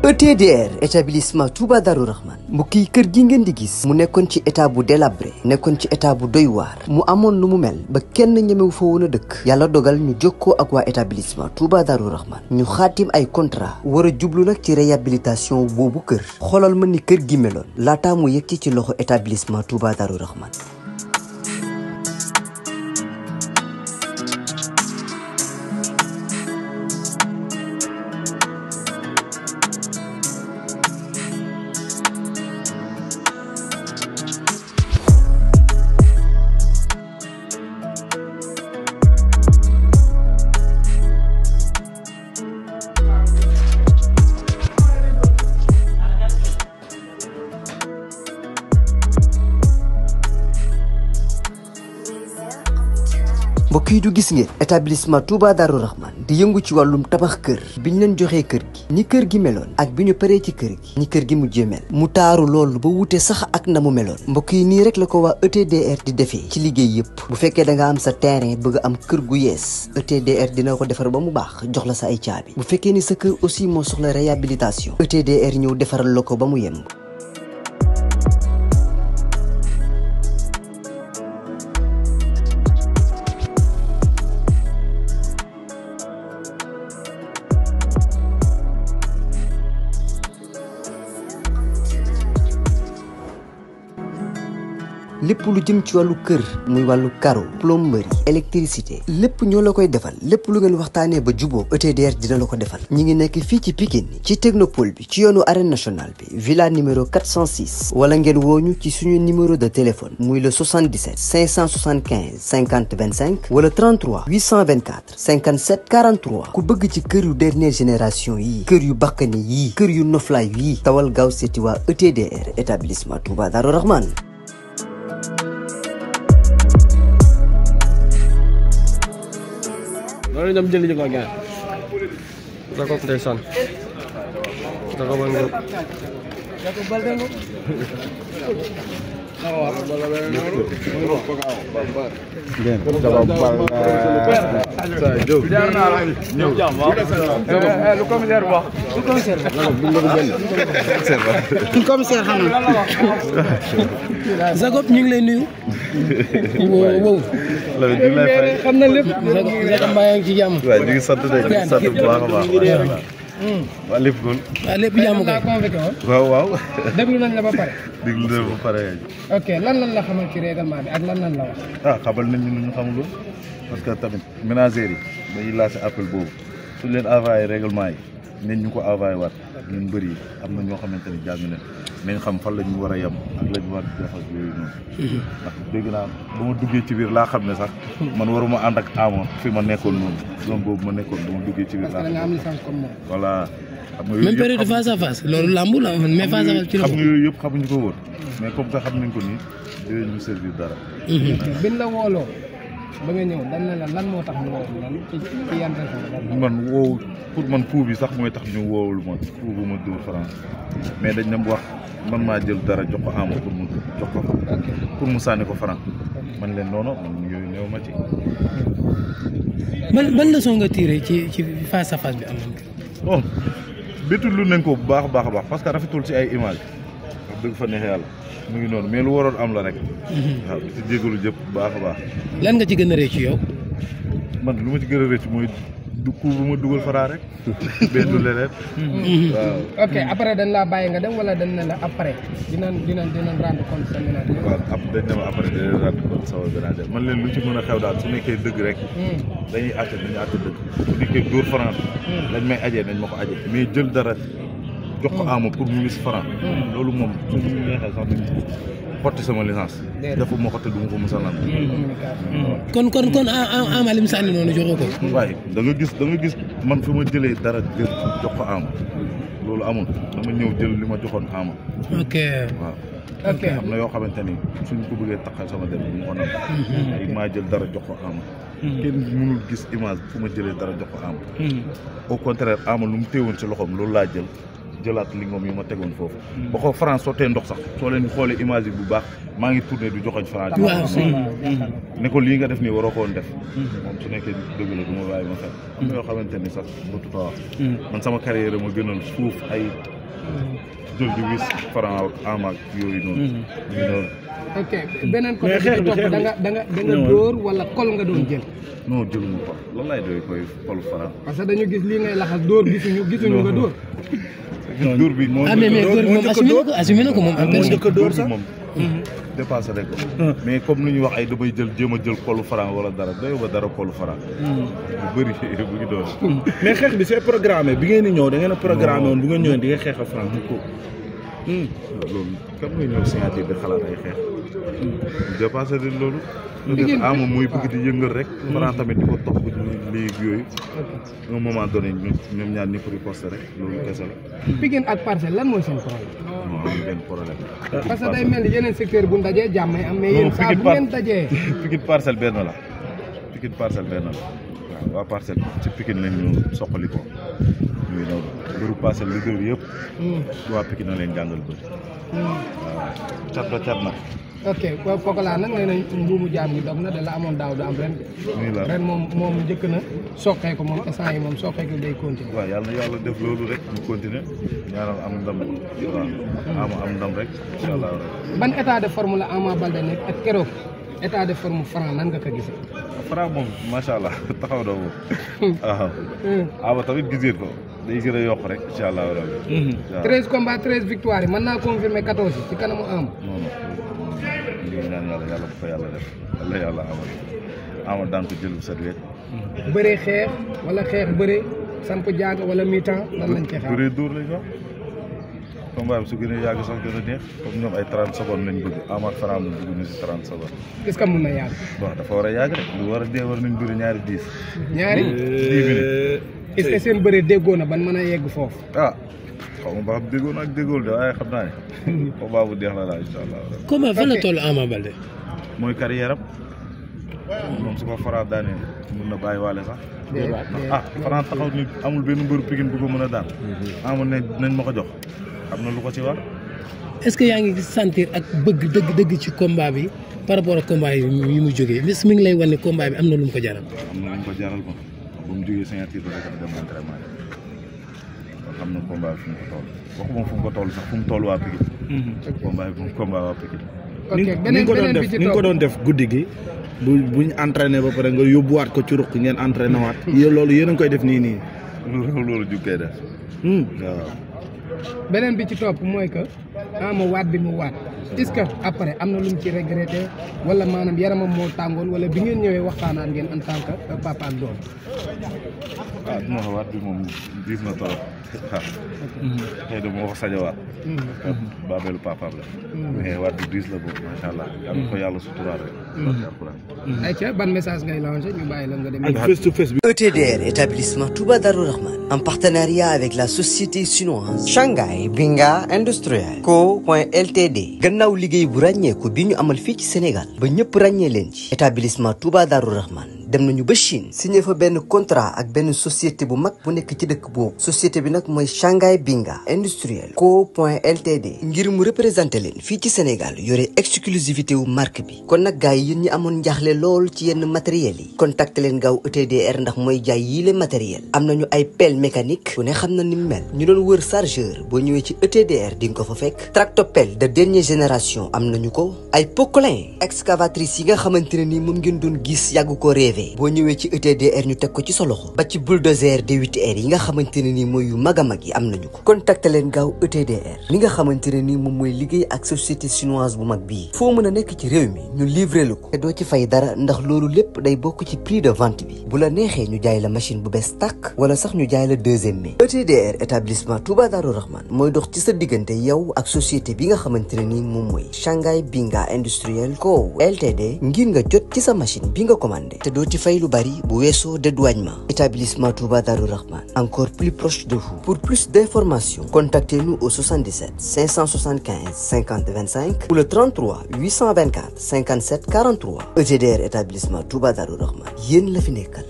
ETDR établissement Touba Darou Rahman mbokk yi kër gi ngeen di gis mu nekkoon ci état bu délabré nekkoon ci état bu doy waar mu amoon lu mu mel ba kenn ñemewu fa woon a dëkk yàlla dogal ñu jokkoo ak waa établissement Touba Darou Rahman ñu xaatim ay contrat war a jublu nag ci réhabilitation boobu kër xoolal ma ni kër gi meloon laataa mu yegg ci loxo établissement Touba Darou Rahman. mbokk yi du gis ngeen établissement Touba Darou Rahman di yëngu ci wàllum tabax kër bi ñu leen joxee kër gi ni kër gi meloon ak bi ñu paree ci kër gi ni kër gi mujjee mel mu taaru loolu ba wute sax ak na mu meloon mbokk yi nii rek la ko waa ETDR di defee ci liggéey yëpp bu fekkee da nga am sa terrain bëgg am kër gu yees ETDR dina ko defar ba mu baax jox la sa ay caabi bu fekkee ni sa kër aussi moo soxla réhabilitation ETDR ñëw defaral la ko ba mu yemb. lépp lu jëm ci wàllu kër muy wàllu carreau plomberie électricité lépp ñoo la koy defal lépp lu ngeen waxtaanee ba juboo ETDR dina la ko defal ñi ngi nekk fii ci Pikine ci technopole bi ci yoonu arène nationale bi villa numéro 406 wala ngeen wooñu ci suñu numéro de téléphone muy le 77 575 50 25 wala 33 824 57 43 ku bëgg ci kër yu dernière génération yi kër yu bakkani yi kër yu noflaay yi tawal gaaw seeti waa ETDR établissement Touba Darou Rahman. loolu dem jëli ko gaan Jacob ndeysaan Jacob balde ngo Jacob ñu ngi lay nuyu wow xam na lépp Jacob mbaa yaa ngi ci jàmm waaw ñu ngi sant de ñu ngi sant bu baax a baax waa lépp góor waaw lépp jàmm kay waaw déglu nañ la ba pare déglu na ba pare ok lan la xamal ci règlement bi ak lan la wax xamal nañ ñu ñu xamul parce que tamit ménagères yi dañuy lancé appel boobu suñ leen envoyé règlement yi nañ ñu ko envoyé waat ñun bëri yi am na ñoo xamante ni jàng nañ xam fan la ñu war a yem ak la ñu war a def ak yooyu noonu ndax dégg naa ba ma duggee ci biir laa xam ne sax man waruma ànd ak Ama fi ma nekkoon noonu zone boobu ma nekkoon ba ma duggee ci biir laa nga am licence comme moom voilà xam nga même période face à face loolu lambu la mais face à face ci la xam nga yooyu yëpp xamuñu ko woon mais comme que xam nañ ko nii dinañ ñu servir dara bin la wooloo ba nga ñëw dañ ne la lan moo tax ñu woowu lan ci yan raison man woowu pour man pou bi sax mooy tax ñu woowul ma pou bu ma dóor France mais dañ ne wax man maa jël dara jox ko Ama pour mu jox ko pour mu sànni ko France man leen noonu man yooyu néew ma ci ban leçon nga tiré ci face à face bi am nañ bon bétul lu nañ ko bu baax a baax a baax parce que rafetul ci ay image wax dëgg fa neex yàlla mu ngi noonu mais lu waroon am la rek waaw ci jégalu jëpp bu baax a baax lan nga ci gën a rëcc ci yow man lu ma ci gën a rëcc mooy du coup bu ma dugal Fara rek benn du leneen waaw ok après dañ laa bàyyi nga dem wala dañ ne la après dinañ rendre compte sa ménagère waaw dañ ne ma après dinañ rendre compte sama ménagère man leen lu ci mën a xew daal su nekkee dëgg rek dañuy àtte dëgg su nekkee dóor France lañ may ajee nañ ma ko ajee mais jël dara jox ko Ama pour mu wis France loolu moom suñu neexee sax duñ xotti sama licence dafa ma xotti du ma ko mos a naan kon Ama lim sànni noonu joxoo ko waaye da nga gis man fi ma jëlee dara jël jox ko Ama loolu amul dama ñëw jël li ma joxoon Ama ok waaw ok am na yoo xamante ni suñ ko bëggee taxal sama dem bu ma ko nam ay maa jël dara jox ko Ama kenn mënul gis image fu ma jëlee dara jox ko Ama au contraire Ama lu mu téewoon si loxoom loolu laa jëlaat li ngoom yi ma tegoon foofu ba ko France sottee ndox sax soo leen xoolee image yi bu baax maa ngi tourné du joxoñ France ne ko lii nga def nii waroo koon def moom su nekkee dëgg la du ma bàyyi ma xel am na yoo xamante ni sax ba tuta wax man sama carrière ma gënal suuf ay jël di wis Franc ak Ama ak yooyu noonu. ok beneen côté bi ci topp da nga dóor wala kol nga doon jël. non jëluñu ko lan lay doy koy kolu Franc. parce que dañu gis lii ngay laxas dóor gisuñu nga dóor. dóor bi moom mais dóor bi moom assumé na ko moom. moo njëkk a dóor sax moom. dépassé rek ko. mais comme lu ñuy wax ay damay jéem a jël kolu Franc wala dara doy ba dara kolu Franc. bu bëri bu ngi doon. mais xeex bi c'est programmé bi ngeen di ñëw da ngeen a programmé woon bu ngeen ñëwee di nga xeex ak Franc ko. loolu kam ngay ñëw signature bi xalaat ay xeex. dépassé nañ loolu. Ama muy bëgg di yëngal rek. Franc tamit di ko topp lii yooyu. un moment donné ñoom ñaar ñëpp di posté rek loolu kese la. Pikine ak Parcelles lan mooy seen problème. non amul benn problème. parce que day mel ni yeneen secteur bu ndajee jàmm am mais yéen saa bu ngeen dajee. Pikine Parcelles benn la. Pikine Parcelles benn la waaw waa Parcelles ci Pikine lañ ñu soqali ko. muy noonu mbiru Parcelles li dër yëpp. waa Pikine na leen jàngal bëri. waaw cat ba cat na. ok kooku laa nag nee nañ mbuumu jaam gi dog na da la amoon daaw du am ren. ren moom njëkk na soqee ko moom instant yi moom soqee ko day continuer. waaw yàlla na yàlla def loolu rek ñu continuer ñaanal am ndam waaw Ama am ndam rek incha allah. ban état de forme la Ama Baldé nekk ak keroog état de forme Franc nan nga ko gisee. Franc moom macha allah taxaw na moom waaw. Ama tamit gis ngeen ko day gën a yokk rek incha allah. 13 combats 13 victoires yi mën naa confirmer 14 ci kanamu Ama. non ñaan yàlla bu ko yàlla def yàlla Ama daan ko jël bu set wecc. bëree xeex wala xeex bëre samp jaaga wala mi-temps lan lañ ci xaar. bëree dóor lañ wax combat bi su gën a yàgg sax gën a neex comme ñoom ay 30 secondes lañ bëgg Ama ak Franc moom bëgg ñu si 30 secondes. est-ce que mun na yàgg. waaw dafa war a yàgg rek lu war a dee war nañ bëri ñaari 10. ñaari 10 minutes. est-ce que seen bëree déggoo na ban mën a yegg foofu. xaw ma ba xam déggoo na ak déggool de waaye xam naa ne combat bu deex la daal incha allah. comment fan la toll Ama Baldé. mooy carrière am moom su ko Franc daanee mun na bàyyi waale sax. Franc taxaw ni amul benn mbëru Pikine bu ko mën a daan. Ama ne nañ ma ko jox am na lu ko ci war. est-ce que yaa ngi sentir ak bëgg dëgg ci combat bi par rapport ak combat yi mu jógee mi ngi lay wan ne combat bi am na lu mu ko jaral. am na lu mu ko jaral ko ba mu jógee signature bi rek dem entraînement xam na combat bi fu mu ko toll waxuma fu mu ko toll sax fu mu toll waa Pikine. combat bi combat waa Pikine. ok beneen bi ci ni nga ko doon def guddi gi buñ entraîné ba pare nga yóbbuwaat ko ci ruq ngeen entraîné waat. loolu yéen a ngi koy def nii. loolu ju koy def. waaw. beneen bi ci topp mooy que Ama waat bi mu waat est-ce que après am na lu mu ci regretté wala maanaam yaramam moo tàngoon wala bi ngeen ñëwee waxtaanaat ngeen en tant que papa ak doom. non waat bi moom diis na trop xëy na moo ko sañ a waat. baabeelu papaam la. mais waat bi diis la boobu macha allah. yàlla ko yàlla suturaal rek. ayca ban message ngay lancé ñu bàyyi la nga dem. ak face to face bi. ETDR établissement Touba Darou Rahman en partenariat avec la société chinoise Shanghai Binga Industriel Co.Ltd gannaaw liggéey bu ràññeeku bi ñu amal fii ci Sénégal ba ñëpp ràññee leen ci établissement Touba Darou Rahman dem nañu ba Chine signé fa benn contrat ak benn société bu mag bu nekk ci dëkk boobu société bi nag mooy Shanghai Binga Industriel Co.Ltd ngir mu représenté leen fii ci Sénégal yore exclusivité wu marque bi kon nag gars yi yéen ñi amoon njaaxle lool ci yenn matériels yi contacté leen gaaw ETDR ndax mooy jaay yii le matériel am nañu ay pelle mécanique ku ne xam na ni mu mel ñu doon wër chargeur boo ñëwee ci ETDR di nga ko fa fekk tractopelle de dernière génération am nañu ko ay poquelin excavatrice yi nga xamante ne ni moom ngeen doon gis yàgg ko rêvé boo ñëwee ci ETDR ñu teg ko ci sa loxo ba ci bulldozer D8R yi nga xamante ne ni mooy yu mag a mag yi am nañu ko contacté leen gaaw ETDR li nga xamante ne ni moom mooy liggéey ak société chinoise bu mag bii foo mën a nekk ci réew mi ñu livré la ko te doo ci fay dara ndax loolu lépp day bokk ci prix de vente bi bu la neexee ñu jaay la machine bu bees tàkk wala sax ñu jaay la deuxième main ETDR établissement Touba Darou Rahman mooy dox ci sa diggante yow ak société bi nga xamante ne ni moom mooy Shanghai Binga Industriel Co Ltd ngir nga jot ci sa machine bi nga commandé te doo ci fay lu bari bu weesoo dédouanement établissement Touba Darou Rahman encore plus proche de vous pour plus d'informations contactez-nous au 77 575 50 25 ou le 33 824 57 43 ETDR établissement Touba Darou Rahman yéen la fi nekkal